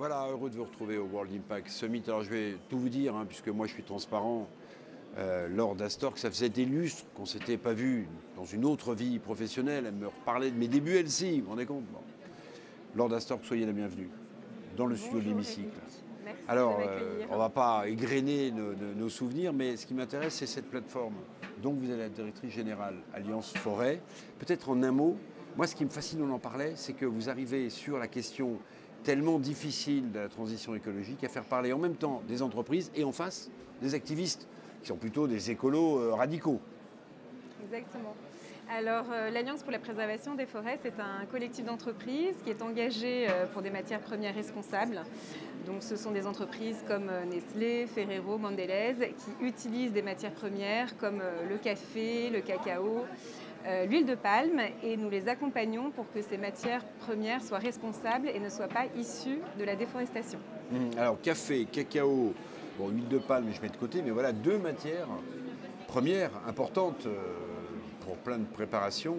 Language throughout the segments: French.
Voilà, heureux de vous retrouver au World Impact Summit. Alors je vais tout vous dire, puisque moi je suis transparent. Lors d'Astorg, ça faisait des lustres qu'on ne s'était pas vu dans une autre vie professionnelle. Elle me reparlait de mes débuts, elle-ci, vous vous rendez compte? Bon. Lors d'Astorg, soyez la bienvenue dans le studio de l'hémicycle. Merci Alors, de m'accueillir. on ne va pas égrener nos souvenirs, mais ce qui m'intéresse, c'est cette plateforme. Donc vous êtes la directrice générale Alliance Forêt. Peut-être en un mot, moi ce qui me fascine, on en parlait, c'est que vous arrivez sur la question tellement difficile de la transition écologique à faire parler en même temps des entreprises et en face des activistes qui sont plutôt des écolos radicaux. Exactement. Alors, l'Alliance pour la préservation des forêts, c'est un collectif d'entreprises qui est engagé pour des matières premières responsables. Donc, ce sont des entreprises comme Nestlé, Ferrero, Mondelez, qui utilisent des matières premières comme le café, le cacao, l'huile de palme, et nous les accompagnons pour que ces matières premières soient responsables et ne soient pas issues de la déforestation. Alors, café, cacao, bon, huile de palme, je mets de côté, mais voilà deux matières premières importantes pour plein de préparations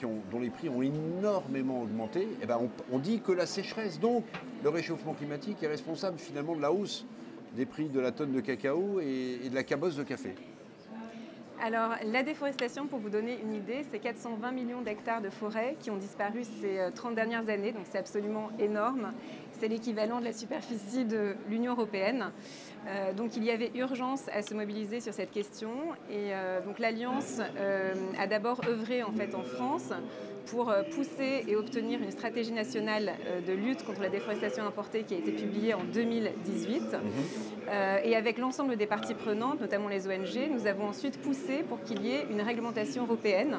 dont les prix ont énormément augmenté. Et ben on dit que la sécheresse, donc le réchauffement climatique, est responsable finalement de la hausse des prix de la tonne de cacao et de la cabosse de café. Alors, la déforestation, pour vous donner une idée, c'est 420 millions d'hectares de forêt qui ont disparu ces 30 dernières années, donc c'est absolument énorme. C'est l'équivalent de la superficie de l'Union européenne. Donc il y avait urgence à se mobiliser sur cette question et donc l'Alliance a d'abord œuvré en fait en France pour pousser et obtenir une stratégie nationale de lutte contre la déforestation importée qui a été publiée en 2018. Et avec l'ensemble des parties prenantes, notamment les ONG, nous avons ensuite poussé pour qu'il y ait une réglementation européenne,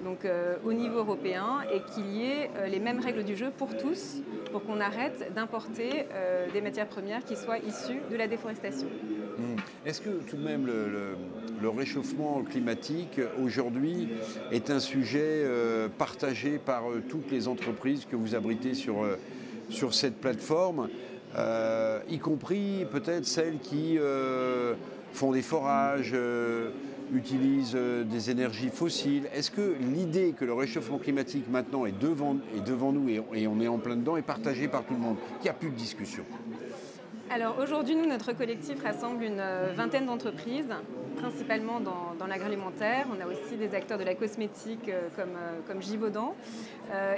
donc au niveau européen, et qu'il y ait les mêmes règles du jeu pour tous, pour qu'on arrête d'importer des matières premières qui soient issues de la déforestation. Est-ce que tout de même le réchauffement climatique aujourd'hui est un sujet partagé par toutes les entreprises que vous abritez sur cette plateforme, y compris peut-être celles qui font des forages, utilisent des énergies fossiles? Est-ce que l'idée que le réchauffement climatique maintenant est devant nous et on est en plein dedans est partagée par tout le monde? Il n'y a plus de discussion. Alors aujourd'hui, nous, notre collectif rassemble une vingtaine d'entreprises, principalement dans l'agroalimentaire. On a aussi des acteurs de la cosmétique comme Givaudan.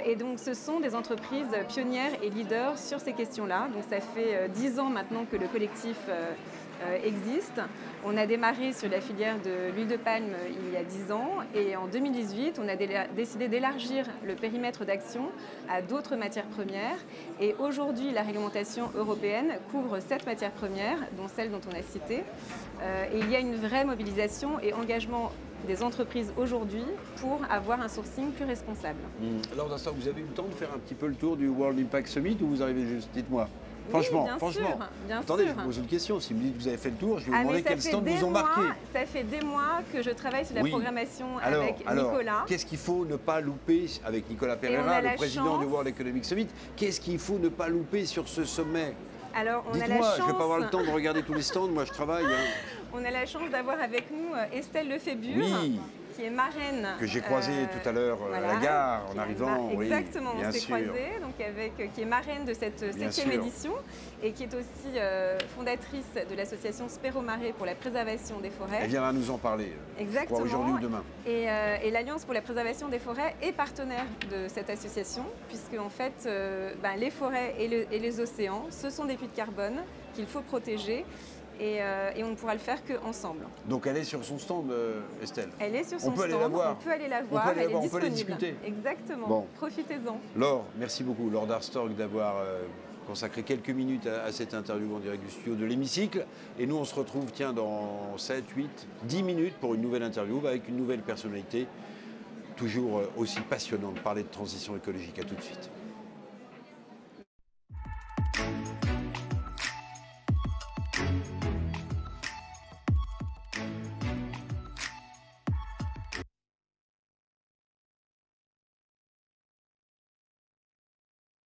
Et donc ce sont des entreprises pionnières et leaders sur ces questions-là. Donc ça fait 10 ans maintenant que le collectif existe. On a démarré sur la filière de l'huile de palme il y a 10 ans et en 2018, on a décidé d'élargir le périmètre d'action à d'autres matières premières. Et aujourd'hui, la réglementation européenne couvre 7 matières premières, dont celle dont on a cité. Et il y a une vraie mobilisation et engagement des entreprises aujourd'hui pour avoir un sourcing plus responsable. Lors d'instant, vous avez eu le temps de faire un petit peu le tour du World Impact Summit ou vous arrivez juste? Dites-moi. Franchement, oui, bien attendez, sûr. je vous pose une question. Si vous me dites que vous avez fait le tour, je vais vous demander mais quels stands vous ont marqué. Ça fait des mois que je travaille sur la programmation avec alors, Nicolas. Qu'est-ce qu'il faut ne pas louper avec Nicolas Pereira, le président du World Economic Summit? Qu'est-ce qu'il faut ne pas louper sur ce sommet? Alors, on a la Dites-moi, chance... je ne vais pas avoir le temps de regarder tous les stands, moi je travaille. On a la chance d'avoir avec nous Estelle Lefébure, qui est marraine. Que j'ai croisée tout à l'heure à la gare en arrivant. Exactement, oui, on s'est croisés, donc qui est marraine de cette 7e édition et qui est aussi fondatrice de l'association Spéromarée pour la préservation des forêts. Elle viendra nous en parler, exactement, aujourd'hui ou demain. Et l'Alliance pour la préservation des forêts est partenaire de cette association, puisque en fait, les forêts et les océans, ce sont des puits de carbone qu'il faut protéger. Et on ne pourra le faire qu'ensemble. Donc elle est sur son stand, Estelle? Elle est sur son stand, on peut aller la voir. On peut aller la voir, elle est disponible. On peut aller discuter. Exactement, bon. Profitez-en. Laure, merci beaucoup, Laure d'Astorg, d'avoir consacré quelques minutes à cette interview en direct du studio de l'hémicycle. Et nous, on se retrouve, dans 7, 8, 10 minutes pour une nouvelle interview avec une nouvelle personnalité, toujours aussi passionnante, parler de transition écologique. À tout de suite.